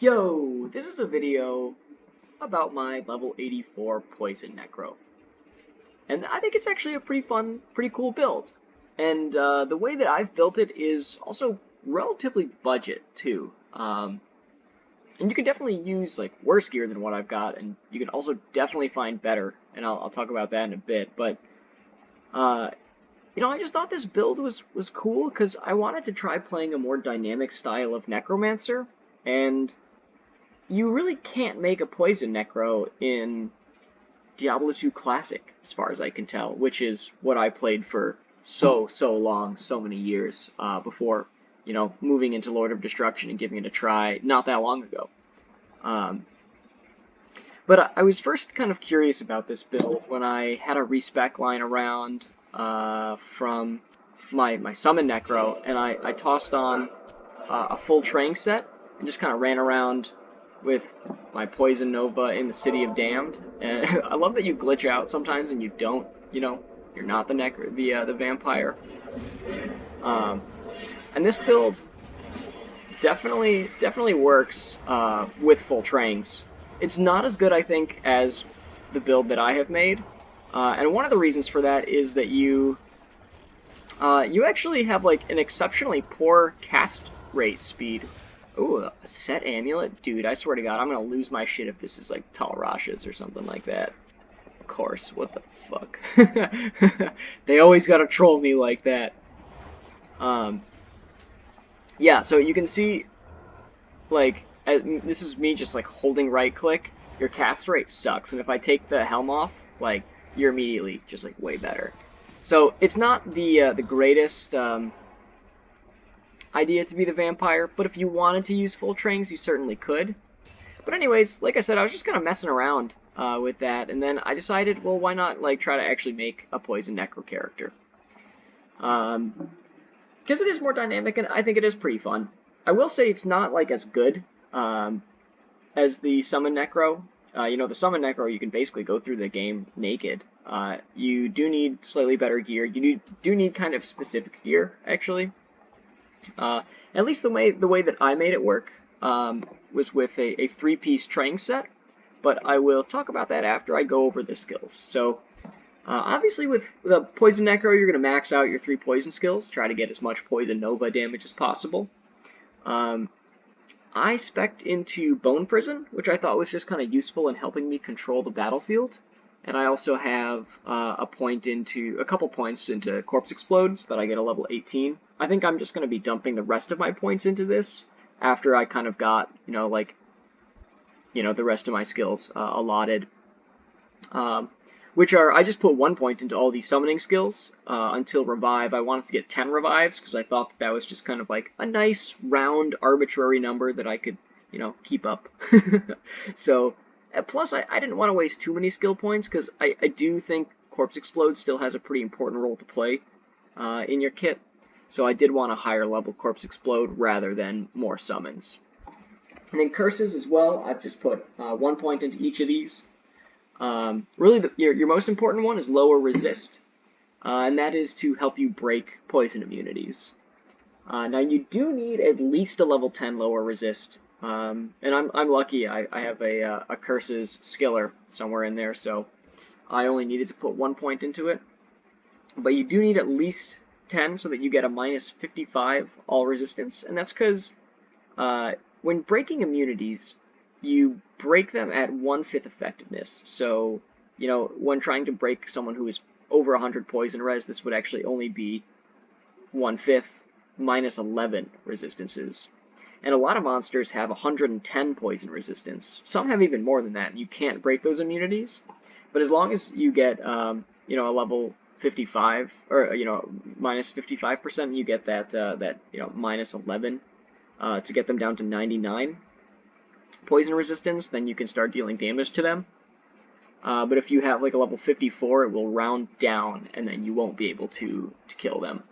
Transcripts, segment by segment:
Yo, this is a video about my level 84 Poison Necro. And I think it's actually a pretty fun, pretty cool build. And the way that I've built it is also relatively budget, too. And you can definitely use like worse gear than what I've got, and you can also definitely find better, and I'll talk about that in a bit. But, I just thought this build was cool because I wanted to try playing a more dynamic style of Necromancer, and you really can't make a Poison Necro in Diablo 2 Classic, as far as I can tell, which is what I played for so long, so many years before, moving into Lord of Destruction and giving it a try not that long ago. But I was first kind of curious about this build when I had a respec line around from my Summon Necro, and I tossed on a full Trang set and just kind of ran around with my Poison Nova in the City of Damned. And I love that you glitch out sometimes and you don't, you're not the vampire. And this build definitely works with full Trangs. It's not as good, I think, as the build that I have made. And one of the reasons for that is that you actually have like an exceptionally poor cast rate speed. Ooh, a set amulet? Dude, I swear to God, I'm gonna lose my shit if this is like Talrash's or something like that. Of course, what the fuck? They always gotta troll me like that. Yeah, so you can see, like, this is me just like holding right click. Your cast rate sucks, and if I take the helm off, like, you're immediately just like way better. So it's not the greatest idea to be the vampire, but if you wanted to use full Trangs, you certainly could. But anyways, like I said, I was just kind of messing around with that, and then I decided, well, why not like try to actually make a Poison Necro character? Because it is more dynamic, and I think it is pretty fun. I will say it's not like as good as the Summon Necro. The Summon Necro, you can basically go through the game naked. You do need slightly better gear. You do need kind of specific gear, actually. At least the way that I made it work was with a three-piece Trang set, but I will talk about that after I go over the skills. So, obviously with the Poison Necro, you're going to max out your 3 poison skills, try to get as much Poison Nova damage as possible. I spec'd into Bone Prison, which I thought was just kind of useful in helping me control the battlefield. And I also have a couple points into Corpse Explode so that I get a level 18. I think I'm just going to be dumping the rest of my points into this after I kind of got, the rest of my skills allotted. Which are, I just put 1 point into all these summoning skills until Revive. I wanted to get 10 revives because I thought that was just kind of like a nice, round, arbitrary number that I could, keep up. So, plus I didn't want to waste too many skill points because I do think Corpse Explode still has a pretty important role to play in your kit. So I did want a higher level Corpse Explode rather than more summons. And then Curses as well, I've just put 1 point into each of these. Really, your most important one is Lower Resist, and that is to help you break poison immunities. Now, you do need at least a level 10 Lower Resist, and I'm lucky. I have a Curses Skiller somewhere in there, so I only needed to put 1 point into it. But you do need at least 10 so that you get a minus 55 all resistance, and that's because when breaking immunities, you break them at 1/5 effectiveness. So, when trying to break someone who is over 100 poison res, this would actually only be 1/5 minus 11 resistances. And a lot of monsters have 110 poison resistance. Some have even more than that, and you can't break those immunities. But as long as you get, a level 55, or, minus 55%, you get that minus 11 to get them down to 99 poison resistance, then you can start dealing damage to them. But if you have like a level 54, it will round down, and then you won't be able to kill them.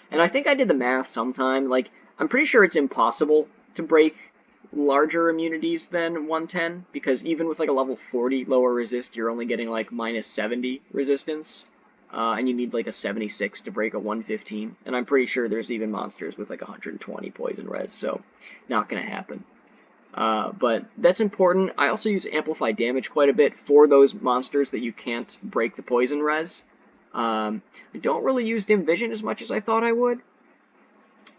And I think I did the math sometime. Like, I'm pretty sure it's impossible to break larger immunities than 110, because even with like a level 40 lower resist, you're only getting like minus 70 resistance. And you need like a 76 to break a 115. And I'm pretty sure there's even monsters with like 120 poison res, so not gonna happen. But that's important. I also use Amplify Damage quite a bit for those monsters that you can't break the poison res. I don't really use Dim Vision as much as I thought I would,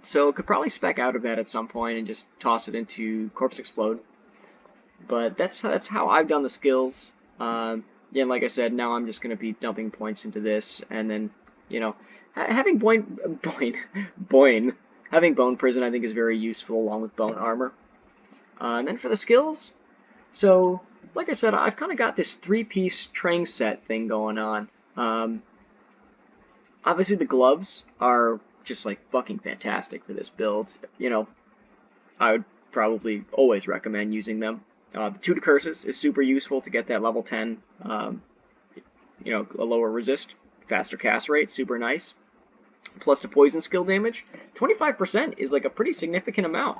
so could probably spec out of that at some point and just toss it into Corpse Explode. But that's how I've done the skills. Yeah, like I said, now I'm just going to be dumping points into this, and then, you know, having having Bone Prison I think is very useful along with Bone Armor. And then for the skills, so like I said, I've kind of got this 3-piece train set thing going on. Obviously the gloves are just like fucking fantastic for this build. You know, I would probably always recommend using them. The Tutor Curses is super useful to get that level 10, you know, a lower resist, faster cast rate, super nice. Plus the poison skill damage, 25% is like a pretty significant amount.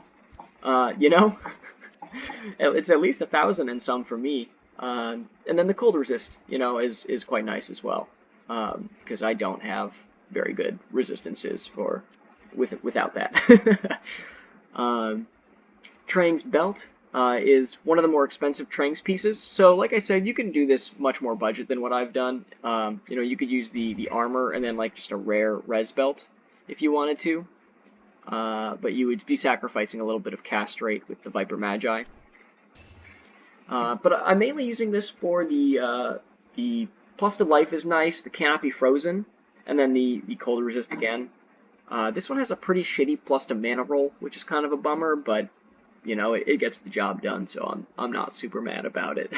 You know, it's at least 1,000 in some for me. And then the cold resist, you know, is quite nice as well, because I don't have very good resistances without that. Trang's belt is one of the more expensive Trang's pieces. So, like I said, you can do this much more budget than what I've done. You know, you could use the armor and then like just a rare res belt if you wanted to. But you would be sacrificing a little bit of cast rate with the Viper Magi. But I'm mainly using this for the plus to life is nice, the Canopy Frozen, and then the cold resist again. This one has a pretty shitty plus to mana roll, which is kind of a bummer, but you know, it gets the job done, so I'm not super mad about it.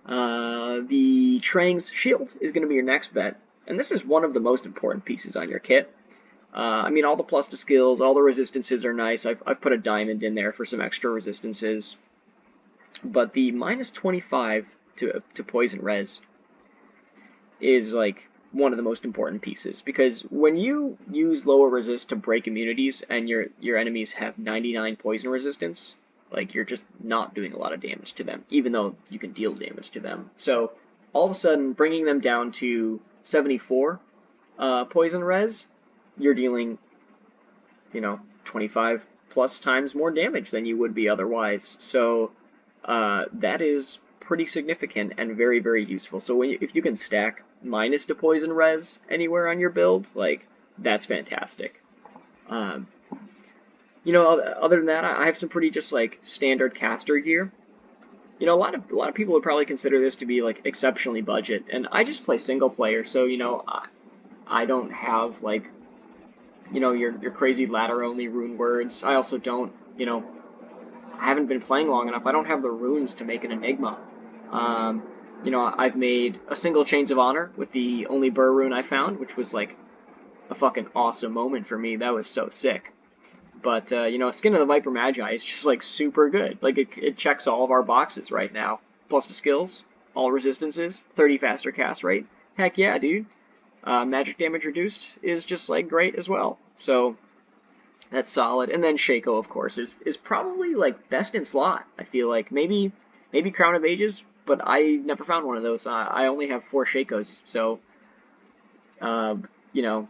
The Trang's Shield is going to be your next bet, and this is one of the most important pieces on your kit. I mean, all the plus to skills, all the resistances are nice. I've put a diamond in there for some extra resistances. But the minus 25 to poison res is like one of the most important pieces, because when you use lower resist to break immunities and your enemies have 99 poison resistance, like you're just not doing a lot of damage to them, even though you can deal damage to them. So all of a sudden, bringing them down to 74 poison res, you're dealing, you know, 25 plus times more damage than you would be otherwise. So that is pretty significant and very, very useful. So if you can stack minus to poison res anywhere on your build, like, that's fantastic. You know, other than that, I have some pretty just like standard caster gear. You know, a lot of people would probably consider this to be like exceptionally budget, and I just play single player, so you know, I don't have like, you know, your crazy ladder only rune words. I also don't, you know, I haven't been playing long enough. I don't have the runes to make an Enigma. You know, I've made a single Chains of Honor with the only Burr rune I found, which was like a fucking awesome moment for me. That was so sick. But, you know, Skin of the Viper Magi is just like super good. Like, it checks all of our boxes right now. Plus the skills, all resistances, 30 faster cast rate. Heck yeah, dude. Magic damage reduced is just like great as well. So that's solid. And then Shaco, of course, is probably like best in slot. I feel like maybe Crown of Ages, but I never found one of those. I only have 4 Shacos, so you know,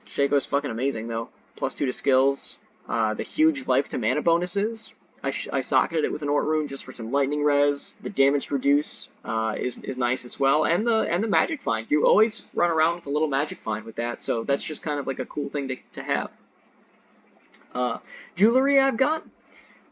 Shaco's fucking amazing though. Plus 2 to skills. The huge life to mana bonuses. I socketed it with an Ort rune just for some lightning res. The damage reduce is nice as well, and the magic find. You always run around with a little magic find with that, so that's just kind of like a cool thing to have. Jewelry I've got.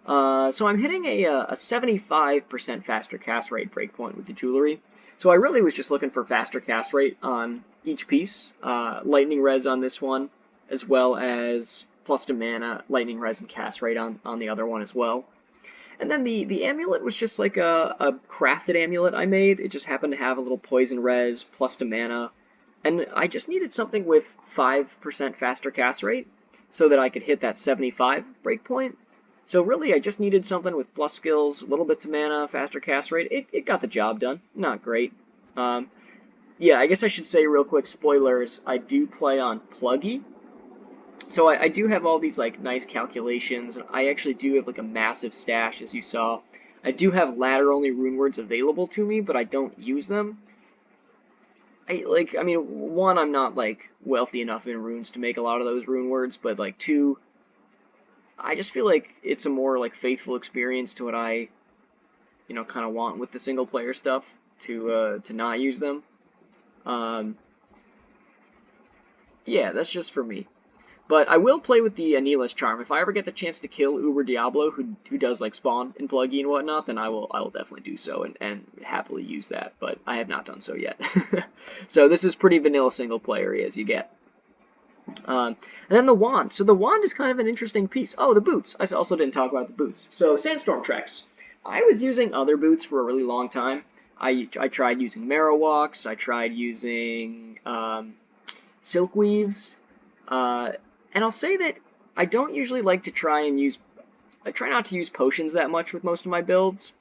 So I'm hitting a 75% faster cast rate breakpoint with the jewelry. So I really was just looking for faster cast rate on each piece. Lightning res on this one, as well as plus to mana, lightning res, and cast rate on the other one as well. And then the amulet was just like a crafted amulet I made. It just happened to have a little poison res, plus to mana, and I just needed something with 5% faster cast rate so that I could hit that 75 breakpoint. So really, I just needed something with plus skills, a little bit to mana, faster cast rate. It got the job done. Not great. Yeah, I guess I should say real quick, spoilers, I do play on Pluggy. So I do have all these like nice calculations. I actually do have like a massive stash, as you saw. I do have ladder only rune words available to me, but I don't use them. I mean, one, I'm not like wealthy enough in runes to make a lot of those rune words, but like two, I just feel like it's a more like faithful experience to what I, kind of want with the single player stuff to not use them. Um, yeah, that's just for me. But I will play with the Anilus Charm. If I ever get the chance to kill Uber Diablo, who does like spawn in Pluggy and whatnot, then I will definitely do so and happily use that. But I have not done so yet. So this is pretty vanilla single player as you get. And then the wand. So the wand is kind of an interesting piece. Oh, the boots. I also didn't talk about the boots. So Sandstorm Treks. I was using other boots for a really long time. I tried using Marowaks. I tried using Silk Weaves. And I'll say that I don't usually like to I try not to use potions that much with most of my builds.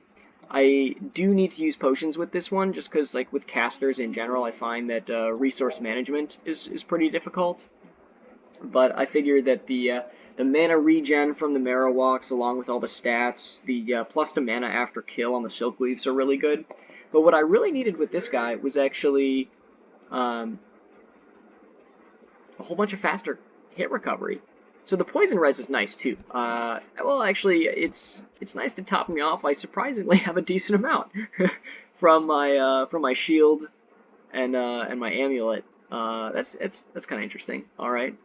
I do need to use potions with this one, just because, like, with casters in general, I find that resource management is pretty difficult. But I figured that the mana regen from the Marowaks, along with all the stats, the plus to mana after kill on the Silk Weaves are really good. But what I really needed with this guy was actually um, a whole bunch of faster hit recovery. So the poison res is nice too. Well, actually, it's nice to top me off. I surprisingly have a decent amount from my shield and my amulet. That's kind of interesting. All right,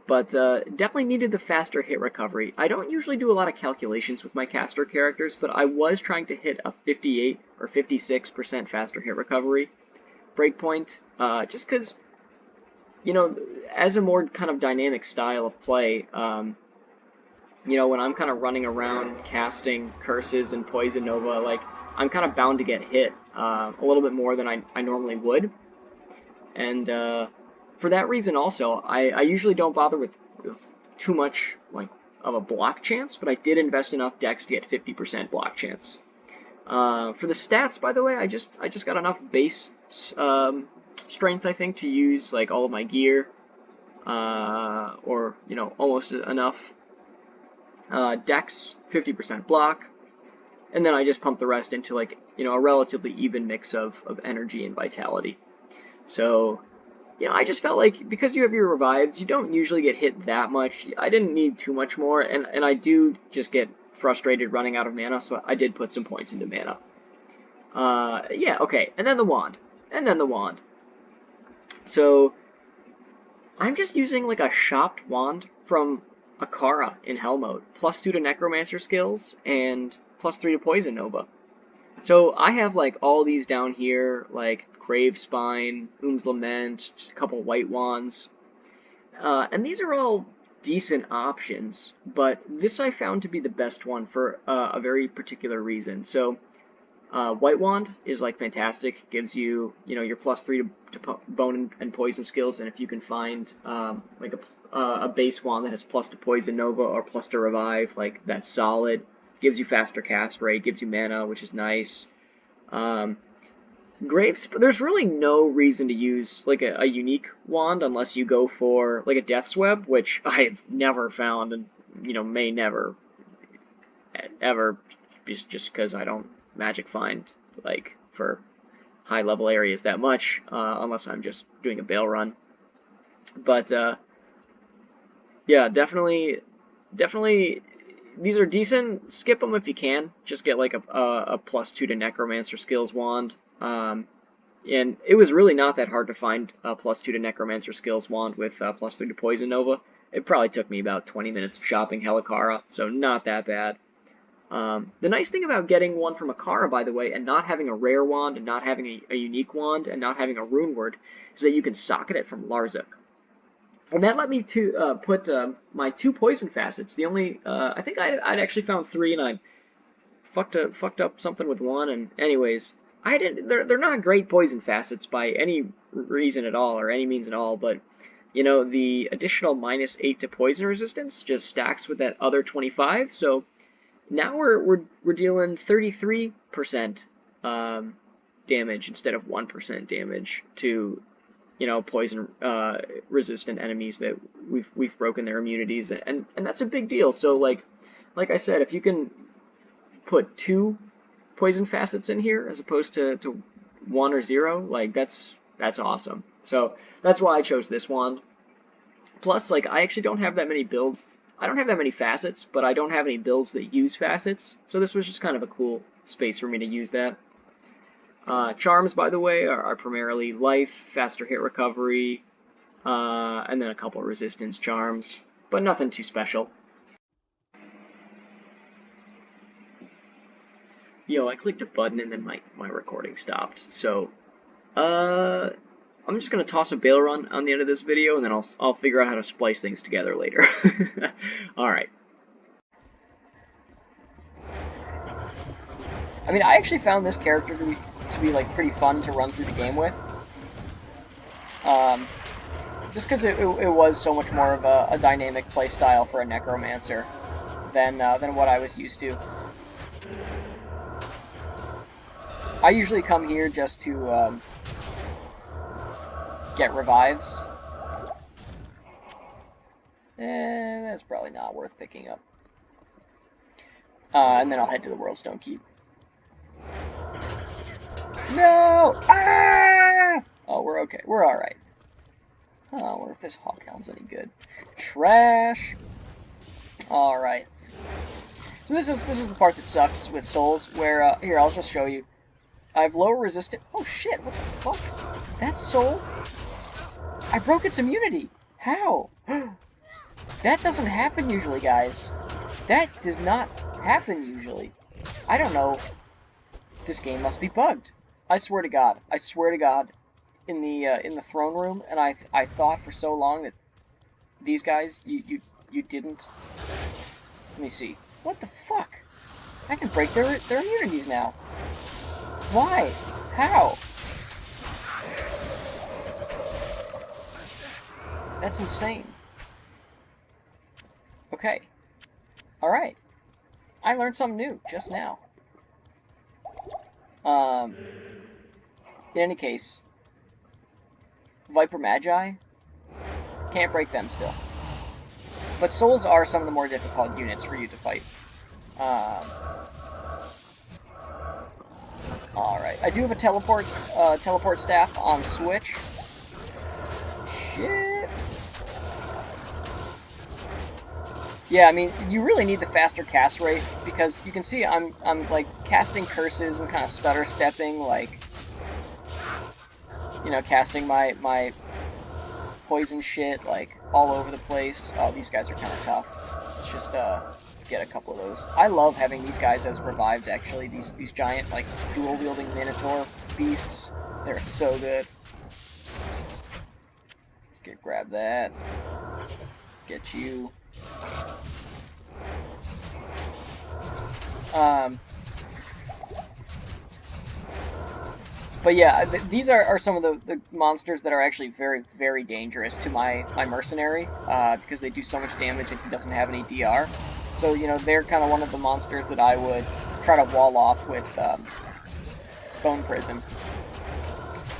but definitely needed the faster hit recovery. I don't usually do a lot of calculations with my caster characters, but I was trying to hit a 58 or 56% faster hit recovery breakpoint, just because as a more kind of dynamic style of play, when I'm kind of running around casting curses and poison nova, like I'm kind of bound to get hit a little bit more than I normally would, and for that reason also, I usually don't bother with too much like of a block chance, but I did invest enough dex to get 50% block chance. For the stats, by the way, I just got enough base strength, I think, to use like all of my gear, or almost enough. Dex 50% block, and then I just pump the rest into like a relatively even mix of energy and vitality. So I just felt like because you have your revives, you don't usually get hit that much. I didn't need too much more, and I do just get frustrated running out of mana, so I did put some points into mana. Yeah, okay, and then the wand. So I'm just using like a shopped wand from Akara in Hell mode, +2 to Necromancer skills and +3 to Poison Nova. So I have like all these down here, like Grave Spine, Oom's Lament, just a couple white wands. And these are all decent options, but this I found to be the best one for a very particular reason. So White Wand is like fantastic, gives you your +3 to bone and poison skills, and if you can find like a base wand that has plus to poison nova or plus to revive, like that's solid. Gives you faster cast rate, gives you mana, which is nice. There's really no reason to use like a unique wand unless you go for like a Death's Web, which I've never found and may never ever, just because I don't magic find like for high level areas that much, unless I'm just doing a Baal run. But yeah, definitely these are decent. Skip them if you can. Just get like a +2 to Necromancer skills wand. And it was really not that hard to find a +2 to Necromancer skills wand with +3 to Poison Nova. It probably took me about 20 minutes of shopping Helikara, so not that bad. The nice thing about getting one from Akara, by the way, and not having a rare wand, and not having a unique wand, and not having a rune word, is that you can socket it from Larzuk. And that let me to put my 2 poison facets. The only I think I'd actually found 3, and I fucked up something with 1. And anyways, I didn't. They're not great poison facets by any reason at all or any means at all. But the additional -8 to poison resistance just stacks with that other 25. So now we're dealing 33% damage instead of 1% damage to poison resistant enemies that we've broken their immunities, and that's a big deal. So like I said, if you can put 2 poison facets in here as opposed to 1 or 0, like that's awesome. So that's why I chose this wand. Plus, like I actually don't have that many builds I don't have that many facets, but I don't have any builds that use facets, so this was just kind of a cool space for me to use that. Charms, by the way, are primarily life, faster hit recovery, and then a couple resistance charms, but nothing too special. Yo, I clicked a button and then my recording stopped, so I'm just gonna toss a Baal run on the end of this video, and then I'll figure out how to splice things together later. All right. I mean, I actually found this character to be like pretty fun to run through the game with. Just because it was so much more of a dynamic play style for a necromancer than what I was used to. I usually come here just to get revives. That's probably not worth picking up. And then I'll head to the Worldstone Keep. No! Ah! Oh, we're okay. We're alright. Oh, I wonder if this Hawk Helm's any good. Trash! Alright. So this is the part that sucks with souls, where, here, I'll just show you. I have lower resistance. Oh shit, what the fuck? That soul? I broke its immunity! How? That doesn't happen usually, guys. That does not happen usually. I don't know. This game must be bugged. I swear to God. I swear to God. In the throne room, and I thought for so long that these guys, you didn't. Let me see. What the fuck? I can break their immunities now. Why? How? That's insane. Okay. Alright. I learned something new just now. In any case, Viper Magi, can't break them still. But souls are some of the more difficult units for you to fight. Alright, I do have a teleport staff on Switch. Shit. Yeah, I mean, you really need the faster cast rate, because you can see I'm like casting curses and kind of stutter stepping, like, you know, casting my poison shit, like, all over the place. Oh, these guys are kind of tough. Let's just get a couple of those. I love having these guys as revived, actually. These giant, like, dual-wielding Minotaur beasts. They're so good. Let's grab that. Get you. But yeah, these are some of the monsters that are actually very, very dangerous to my mercenary, because they do so much damage and he doesn't have any DR. So, you know, they're kind of one of the monsters that I would try to wall off with Bone Prison.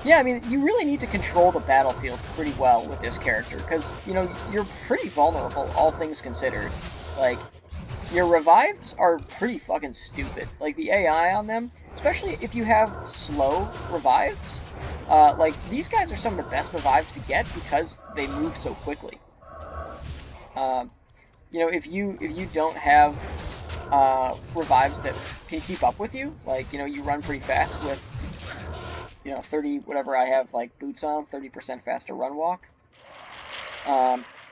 Yeah, I mean, you really need to control the battlefield pretty well with this character, because, you know, you're pretty vulnerable, all things considered. Like, your revives are pretty fucking stupid. Like, the AI on them, especially if you have slow revives, like, these guys are some of the best revives to get because they move so quickly. You know, if you don't have revives that can keep up with you, like, you know, you run pretty fast with, you know, 30, whatever I have, like, boots on, 30% faster run walk.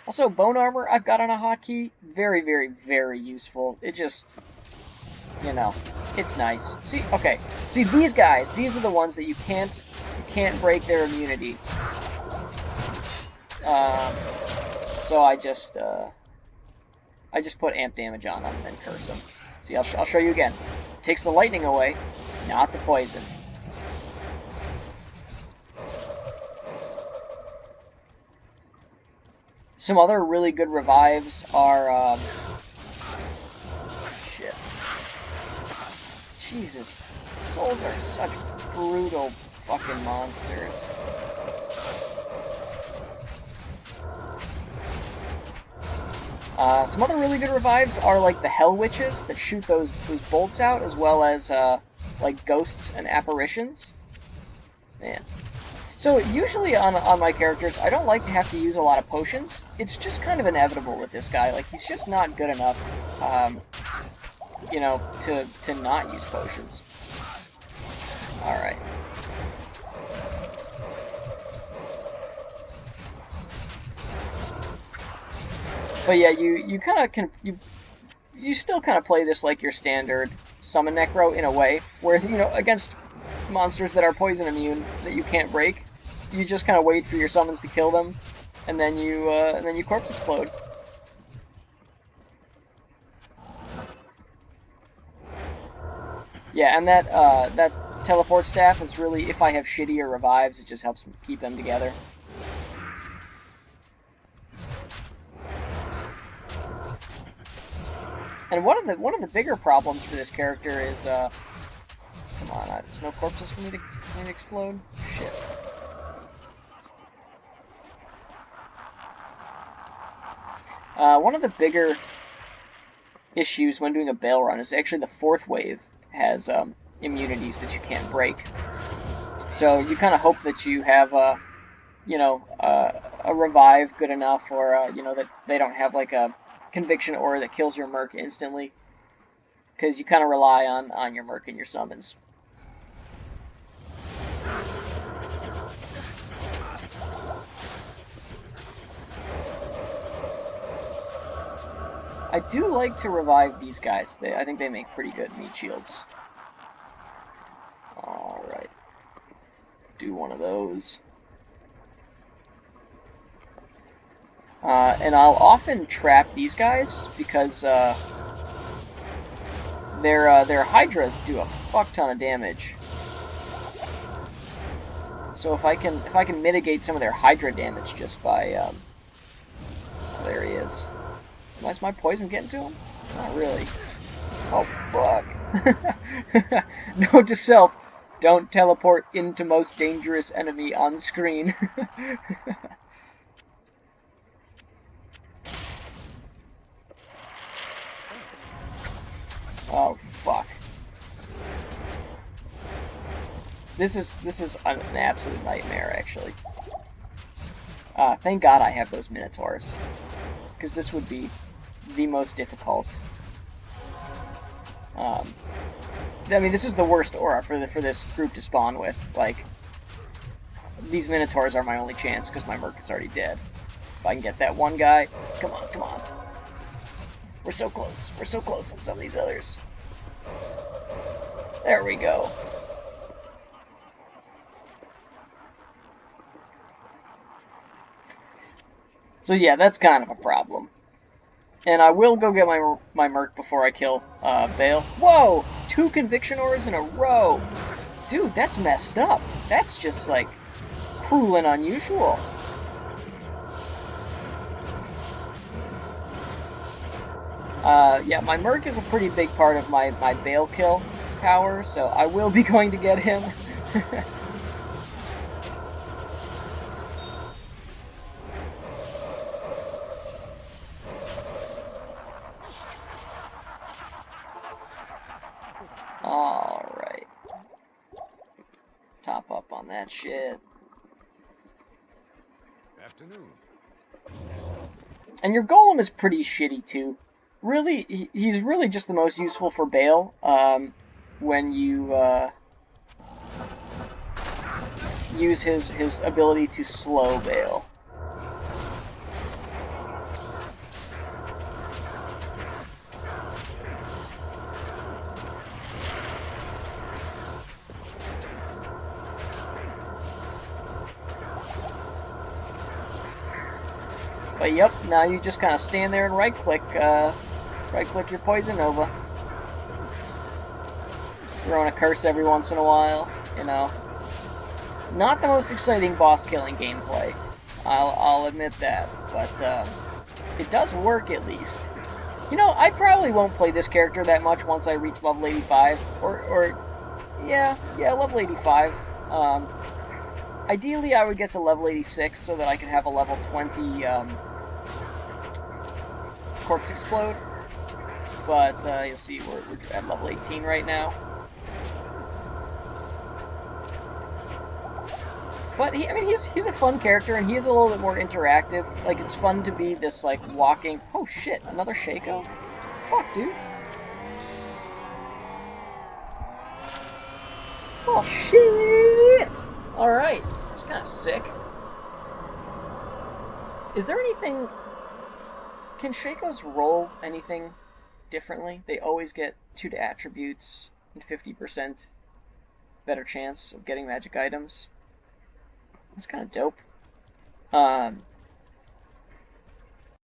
Also, bone armor I've got on a hotkey, very, very, very useful. It just, you know, it's nice. See, okay, see these guys, these are the ones that you can't break their immunity. So I just put amp damage on them and then curse them. See, I'll show you again. Takes the lightning away, not the poison. Some other really good revives are, shit. Jesus. Souls are such brutal fucking monsters. Some other really good revives are, like, the Hell Witches that shoot those bolts out, as well as, like, ghosts and apparitions. Man. So usually on my characters, I don't like to have to use a lot of potions. It's just kind of inevitable with this guy. Like, he's just not good enough, you know, to not use potions. Alright. But yeah, you kind of can you still kind of play this like your standard summon Necro in a way, where, you know, against monsters that are poison immune that you can't break, you just kind of wait for your summons to kill them, and then you corpse explode. Yeah, and that teleport staff is really, if I have shittier revives, it just helps keep them together. And one of the bigger problems for this character is come on, there's no corpses for me to explode. Shit. One of the bigger issues when doing a Baal run is actually the fourth wave has immunities that you can't break. So you kind of hope that you have you know, a revive good enough, or you know, that they don't have like a conviction aura that kills your merc instantly, because you kind of rely on your merc and your summons. I do like to revive these guys. I think they make pretty good meat shields. Alright. Do one of those. And I'll often trap these guys because their hydras do a fuck ton of damage. So if I can mitigate some of their hydra damage just by oh, there he is. Is my poison getting to him? Not really. Oh fuck. Note to self: don't teleport into most dangerous enemy on screen. Oh fuck. This is an absolute nightmare, actually. Thank God I have those Minotaurs, because this would be the most difficult. I mean, this is the worst aura for this group to spawn with. Like, these Minotaurs are my only chance because my merc is already dead. If I can get that one guy, come on, come on. We're so close. We're so close on some of these others. There we go. So yeah, that's kind of a problem. And I will go get my merc before I kill Baal. Whoa! 2 conviction auras in a row! Dude, that's messed up. That's just, like, cruel and unusual. Yeah, my merc is a pretty big part of my Baal kill power, so I will be going to get him. Alright. Top up on that shit. Afternoon. And your golem is pretty shitty too. Really, he's really just the most useful for Baal, when you use his ability to slow Baal. But yep, now you just kind of stand there and right-click your Poison Nova. Throwing a curse every once in a while, you know. Not the most exciting boss-killing gameplay, I'll admit that, but it does work at least. You know, I probably won't play this character that much once I reach level 85, yeah, level 85. Ideally, I would get to level 86 so that I could have a level 20 Corpse Explode. But you'll see, we're at level 18 right now. But I mean, he's a fun character, and he's a little bit more interactive. Like, it's fun to be this like walking. Oh shit! Another Shaco? Fuck, dude. Oh shit! All right, that's kind of sick. Is there anything? Can Shakos roll anything differently? They always get 2 to attributes and 50% better chance of getting magic items. That's kind of dope.